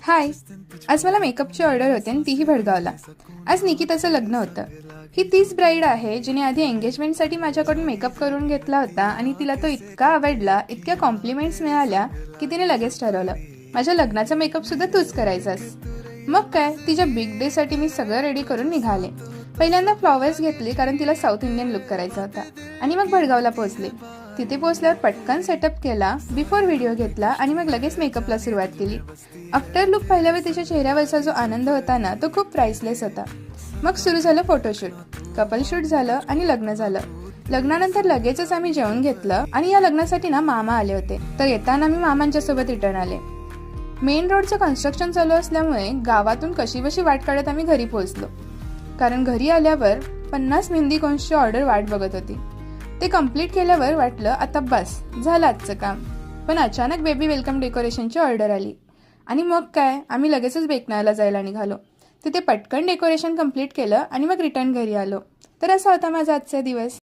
हाय. आज मला मेकअपची ऑर्डर होती आणि तीही भडगावला. आज निकिताचं लग्न होतं. ही तीच ब्राईड आहे जिने आधी एंगेजमेंटसाठी माझ्याकडून मेकअप करून घेतला होता आणि तिला तो इतका आवडला, इतक्या कॉम्प्लिमेंट्स मिळाल्या की तिने लगेच ठरवलं, माझ्या लग्नाचा मेकअप सुद्धा तूच करायचास. मग काय, तिच्या बिग डे साठी मी सगळं रेडी करून निघाले. पहिल्यांदा फ्लॉवर्स घेतली कारण तिला साऊथ इंडियन लुक करायचा होता आणि मग भडगावला पोहोचले. तिथे पोहोचल्यावर पटकन सेटअप केला, बिफोर व्हिडिओ घेतला आणि मग लगेच मेकअपला सुरुवात केली. आफ्टर लुक पाहिल्यावर तिच्या चेहऱ्यावरचा जो आनंद होता ना, तो खूप प्राइसलेस होता. मग सुरू झालं फोटोशूट, कपल शूट झालं आणि लग्न झालं. लग्नानंतर लगेचच आम्ही जेवण घेतलं आणि या लग्नासाठी ना मामा आले होते, तर येताना मी मामांच्या सोबत रिटर्न आले. मेन रोडचं कन्स्ट्रक्शन चालू असल्यामुळे गावातून कशीबशी वाट काढत आम्ही घरी पोहोचलो. कारण घरी आल्यावर 50 मेहंदी कोन्सची ऑर्डर वाट बघत होती. ते कम्प्लीट केल्यावर वाटलं आता बस झालं आजचं काम. पण अचानक बेबी वेलकम डेकोरेशनची ऑर्डर आली आणि मग काय, आम्ही लगेचच बेकनाला जायला निघालो. तिथे पटकन डेकोरेशन कम्प्लीट केलं आणि मग रिटर्न घरी आलो. तर असा होता माझा आजचा दिवस.